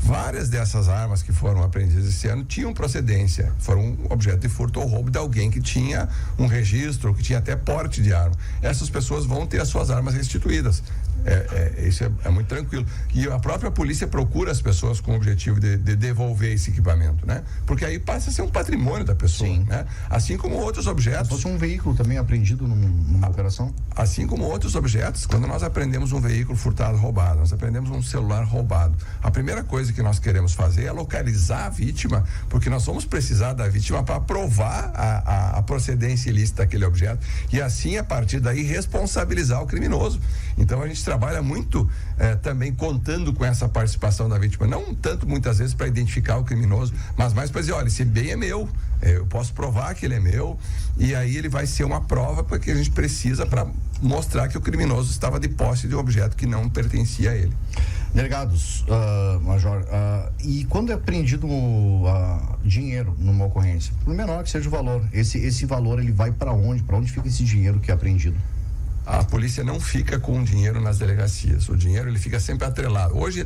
Várias dessas armas que foram apreendidas esse ano tinham procedência, foram objeto de furto ou roubo de alguém que tinha um registro, que tinha até porte de arma. Essas pessoas vão ter as suas armas restituídas. Isso é muito tranquilo. E a própria polícia procura as pessoas com o objetivo de devolver esse equipamento, né? Porque aí passa a ser um patrimônio da pessoa, né? Assim como outros objetos. Se fosse um veículo também apreendido numa operação? Assim como outros objetos, quando nós apreendemos um veículo furtado, roubado, nós apreendemos um celular roubado, a primeira coisa que nós queremos fazer é localizar a vítima, porque nós vamos precisar da vítima para provar a procedência ilícita daquele objeto e assim, a partir daí, responsabilizar o criminoso. Então a gente trabalha muito também contando com essa participação da vítima, não tanto muitas vezes para identificar o criminoso, mas mais para dizer, olha, esse bem é meu, eu posso provar que ele é meu, e aí ele vai ser uma prova porque a gente precisa para mostrar que o criminoso estava de posse de um objeto que não pertencia a ele. Delegados, Major, e quando é apreendido dinheiro numa ocorrência, por menor que seja o valor, esse valor ele vai para onde? Para onde fica esse dinheiro que é apreendido? A polícia não fica com o dinheiro nas delegacias. O dinheiro ele fica sempre atrelado. Hoje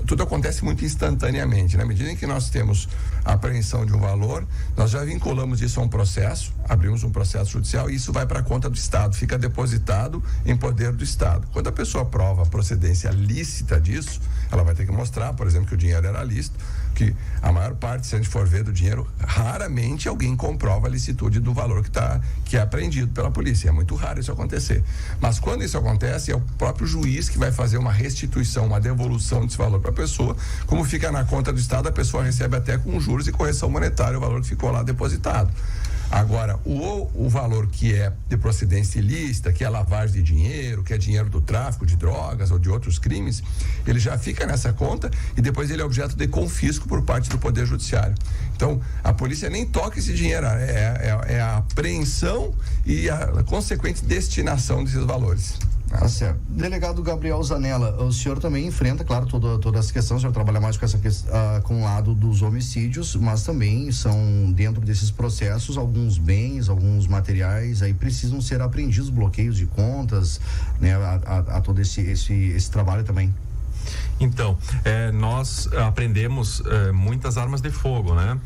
tudo acontece muito instantaneamente. Na medida em que nós temos a apreensão de um valor, nós já vinculamos isso a um processo, abrimos um processo judicial e isso vai para a conta do Estado, fica depositado em poder do Estado. Quando a pessoa prova a procedência lícita disso, ela vai ter que mostrar, por exemplo, que o dinheiro era lícito, que a maior parte, se a gente for ver do dinheiro, raramente alguém comprova a licitude do valor que é apreendido pela polícia. É muito raro isso acontecer. Mas quando isso acontece, é o próprio juiz que vai fazer uma restituição, uma devolução desse valor para a pessoa. Como fica na conta do Estado, a pessoa recebe até com juros e correção monetária o valor que ficou lá depositado. Agora, o valor que é de procedência ilícita, que é lavagem de dinheiro, que é dinheiro do tráfico de drogas ou de outros crimes, ele já fica nessa conta e depois ele é objeto de confisco por parte do Poder Judiciário. Então, a polícia nem toca esse dinheiro, é a apreensão e a consequente destinação desses valores. Tá certo. Delegado Gabriel Zanella, o senhor também enfrenta, claro, toda essa questão, o senhor trabalha mais com essa com o lado dos homicídios, mas também são, dentro desses processos, alguns bens, alguns materiais, aí precisam ser apreendidos, bloqueios de contas, né, a todo esse trabalho também. Então, nós apreendemos muitas armas de fogo, né?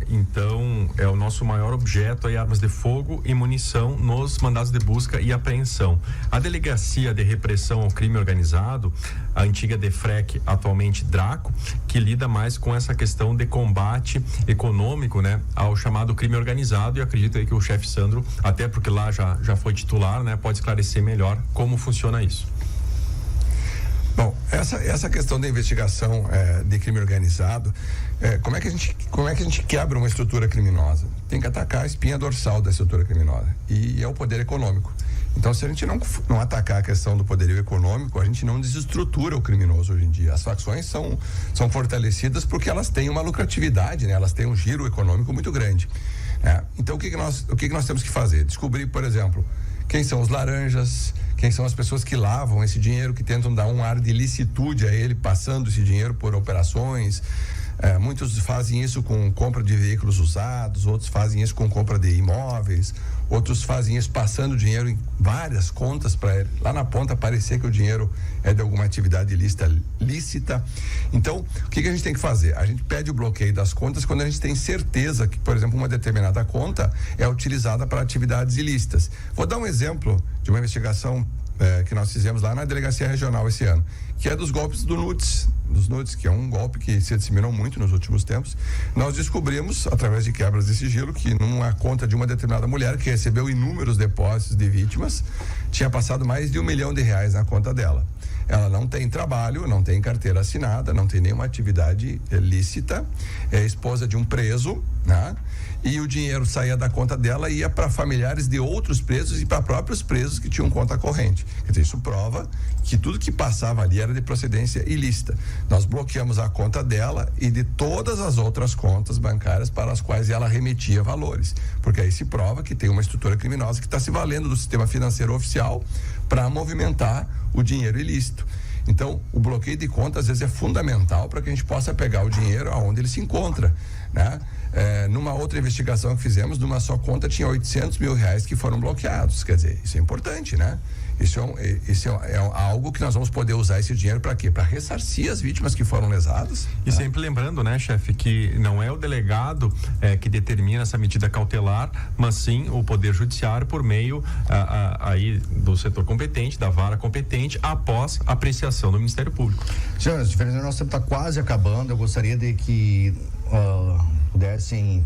Então, é o nosso maior objeto aí, armas de fogo e munição nos mandados de busca e apreensão. A Delegacia de Repressão ao Crime Organizado, a antiga DEFREC, atualmente DRACO, que lida mais com essa questão de combate econômico, né, ao chamado crime organizado, e acredito aí que o chefe Sandro, até porque lá já foi titular, né, pode esclarecer melhor como funciona isso. Bom, essa questão da investigação de crime organizado, como é que a gente quebra uma estrutura criminosa? Tem que atacar a espinha dorsal da estrutura criminosa, e é o poder econômico. Então, se a gente não atacar a questão do poderio econômico, a gente não desestrutura o criminoso hoje em dia. As facções são fortalecidas porque elas têm uma lucratividade, né? Elas têm um giro econômico muito grande. Então, o que nós temos que fazer? Descobrir, por exemplo, quem são os laranjas, quem são as pessoas que lavam esse dinheiro, que tentam dar um ar de licitude a ele, passando esse dinheiro por operações. Muitos fazem isso com compra de veículos usados, outros fazem isso com compra de imóveis, outros fazem isso passando dinheiro em várias contas para lá na ponta parecer que o dinheiro é de alguma atividade lícita. Então, o que a gente tem que fazer? A gente pede o bloqueio das contas quando a gente tem certeza que, por exemplo, uma determinada conta é utilizada para atividades ilícitas. Vou dar um exemplo de uma investigação que nós fizemos lá na Delegacia Regional esse ano, que é dos golpes dos nudes, que é um golpe que se disseminou muito nos últimos tempos. Nós descobrimos, através de quebras de sigilo, que numa conta de uma determinada mulher que recebeu inúmeros depósitos de vítimas, tinha passado mais de R$1 milhão na conta dela. Ela não tem trabalho, não tem carteira assinada, não tem nenhuma atividade lícita, é esposa de um preso, né? E o dinheiro saía da conta dela e ia para familiares de outros presos e para próprios presos que tinham conta corrente. Quer dizer, isso prova que tudo que passava ali era de procedência ilícita. Nós bloqueamos a conta dela e de todas as outras contas bancárias para as quais ela remetia valores, porque aí se prova que tem uma estrutura criminosa que está se valendo do sistema financeiro oficial para movimentar o dinheiro ilícito. Então, o bloqueio de conta às vezes é fundamental para que a gente possa pegar o dinheiro aonde ele se encontra, né? Numa outra investigação que fizemos, numa só conta tinha R$800 mil que foram bloqueados. Quer dizer, isso é importante, né? Isso é algo que nós vamos poder usar esse dinheiro para quê? Para ressarcir as vítimas que foram lesadas. E sempre lembrando, né, chefe, que não é o delegado que determina essa medida cautelar, mas sim o Poder Judiciário por meio aí do setor competente, da vara competente, após apreciação do Ministério Público. Senhores, diferente, nosso tempo está quase acabando. Eu gostaria de que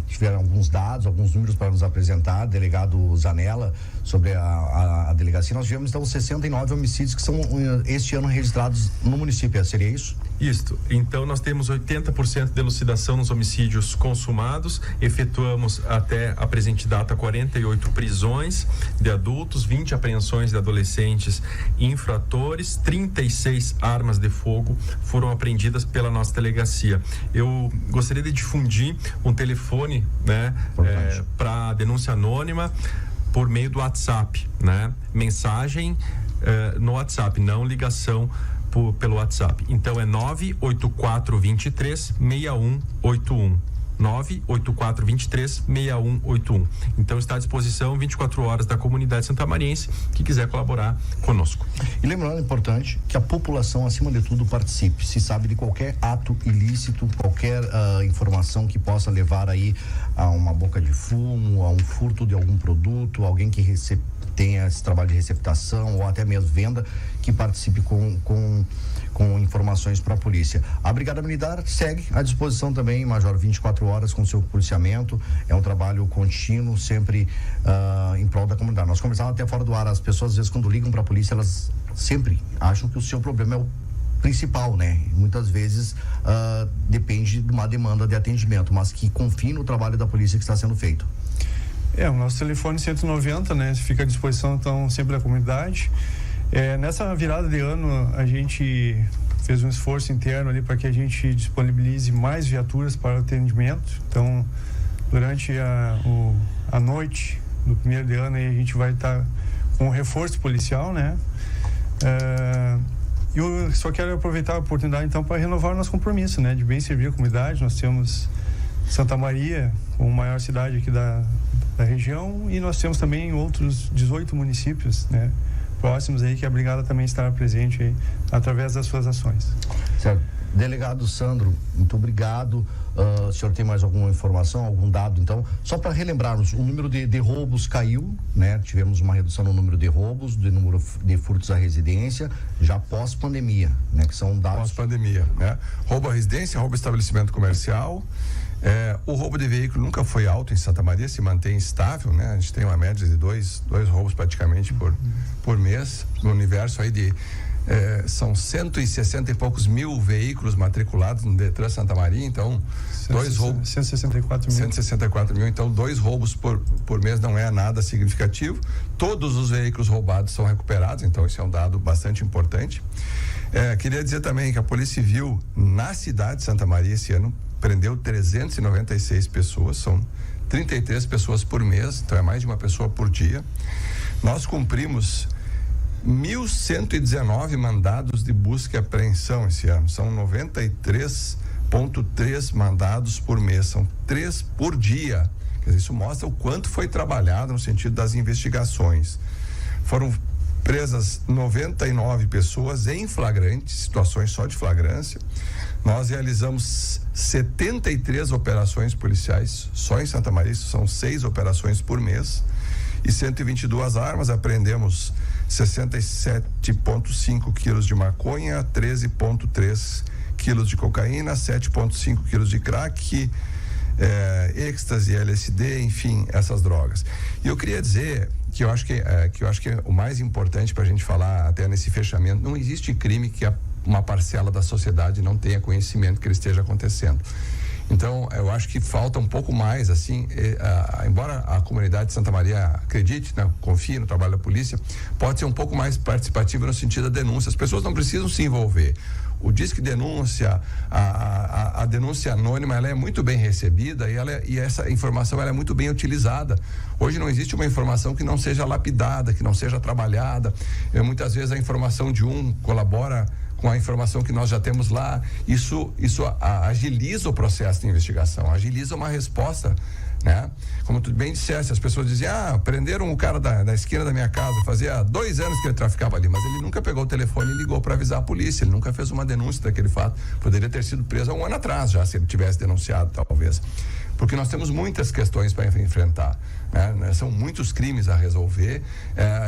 tiveram alguns dados, alguns números para nos apresentar, delegado Zanella, sobre a delegacia. Nós tivemos então 69 homicídios que são este ano registrados no município, seria isso? Isso. Então nós temos 80% de elucidação nos homicídios consumados, efetuamos até a presente data 48 prisões de adultos, 20 apreensões de adolescentes infratores, 36 armas de fogo foram apreendidas pela nossa delegacia. Eu gostaria de difundir um telefone, né, para denúncia anônima por meio do WhatsApp, né? Mensagem no WhatsApp, não ligação pelo WhatsApp. Então é 98423-6181. 98423-6181. Então está à disposição 24 horas da comunidade santamariense que quiser colaborar conosco. E lembrando, é importante que a população, acima de tudo, participe. Se sabe de qualquer ato ilícito, qualquer informação que possa levar aí a uma boca de fumo, a um furto de algum produto, alguém que tenha esse trabalho de receptação ou até mesmo venda, que participe com informações para a polícia. A Brigada Militar segue à disposição também, Major, 24 horas com seu policiamento. É um trabalho contínuo, sempre em prol da comunidade. Nós conversávamos até fora do ar, as pessoas às vezes quando ligam para a polícia, elas sempre acham que o seu problema é o principal, né? Muitas vezes depende de uma demanda de atendimento, mas que confie no trabalho da polícia que está sendo feito. O nosso telefone 190, né? Fica à disposição, então, sempre da comunidade. Nessa virada de ano, a gente fez um esforço interno ali para que a gente disponibilize mais viaturas para o atendimento. Então, durante a noite do primeiro de ano, aí a gente vai estar com um reforço policial, né? E eu só quero aproveitar a oportunidade, então, para renovar o nosso compromisso, né? De bem servir a comunidade. Nós temos Santa Maria, como maior cidade aqui da região, e nós temos também outros 18 municípios, né, próximos aí, que a Brigada também estará presente aí, através das suas ações. Certo. Delegado Sandro, muito obrigado. O senhor tem mais alguma informação, algum dado? Então, só para relembrarmos, o número de roubos caiu, né? Tivemos uma redução no número de roubos, do número de furtos à residência, já pós-pandemia, né? Que são dados... Pós-pandemia, né? Roubo à residência, roubo ao estabelecimento comercial. O roubo de veículo nunca foi alto em Santa Maria, se mantém estável, né? A gente tem uma média de dois roubos praticamente por mês, no universo aí de são 160 e poucos mil veículos matriculados no Detran Santa Maria, então 164 mil, então 2 roubos por mês não é nada significativo. Todos os veículos roubados são recuperados, então isso é um dado bastante importante. Queria dizer também que a Polícia Civil na cidade de Santa Maria esse ano prendeu 396 pessoas, são 33 pessoas por mês, então é mais de uma pessoa por dia. Nós cumprimos 1.119 mandados de busca e apreensão esse ano, são 93,3 mandados por mês, são 3 por dia. Quer dizer, isso mostra o quanto foi trabalhado no sentido das investigações. Foram presas 99 pessoas em flagrante, situações só de flagrância. Nós realizamos 73 operações policiais só em Santa Maria, isso são 6 operações por mês, e 122 armas. Apreendemos 67,5 quilos de maconha, 13,3 quilos de cocaína, 7,5 quilos de crack, êxtase, LSD, enfim, essas drogas. E eu queria dizer que eu acho que o mais importante para a gente falar até nesse fechamento, não existe crime que uma parcela da sociedade não tenha conhecimento que ele esteja acontecendo. Então, eu acho que falta um pouco mais, assim, embora a comunidade de Santa Maria acredite, né, confie no trabalho da polícia, pode ser um pouco mais participativa no sentido da denúncia. As pessoas não precisam se envolver. O Disque Denúncia, a denúncia anônima, ela é muito bem recebida e essa informação ela é muito bem utilizada. Hoje não existe uma informação que não seja lapidada, que não seja trabalhada. Muitas vezes a informação de um colabora com a informação que nós já temos lá. Isso agiliza o processo de investigação, agiliza uma resposta, né? Como tu bem disseste, as pessoas diziam, prenderam o cara da esquina da minha casa, fazia 2 anos que ele traficava ali, mas ele nunca pegou o telefone e ligou para avisar a polícia, ele nunca fez uma denúncia daquele fato. Poderia ter sido preso há 1 ano atrás já, se ele tivesse denunciado, talvez. Porque nós temos muitas questões para enfrentar, São muitos crimes a resolver,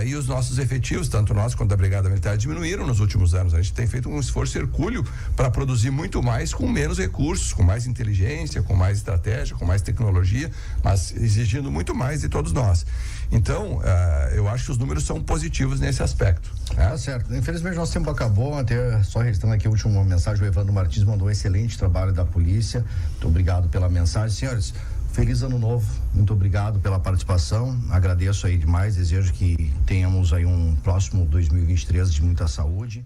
e os nossos efetivos, tanto nós quanto a Brigada Militar, diminuíram nos últimos anos. A gente tem feito um esforço hercúleo para produzir muito mais com menos recursos, com mais inteligência, com mais estratégia, com mais tecnologia, mas exigindo muito mais de todos nós. Então, eu acho que os números são positivos nesse aspecto. Tá certo. Infelizmente, nosso tempo acabou. Até só registrando aqui a última mensagem, o Evandro Martins mandou um excelente trabalho da polícia. Muito obrigado pela mensagem. Senhores, feliz ano novo. Muito obrigado pela participação. Agradeço aí demais. Desejo que tenhamos aí um próximo 2023 de muita saúde.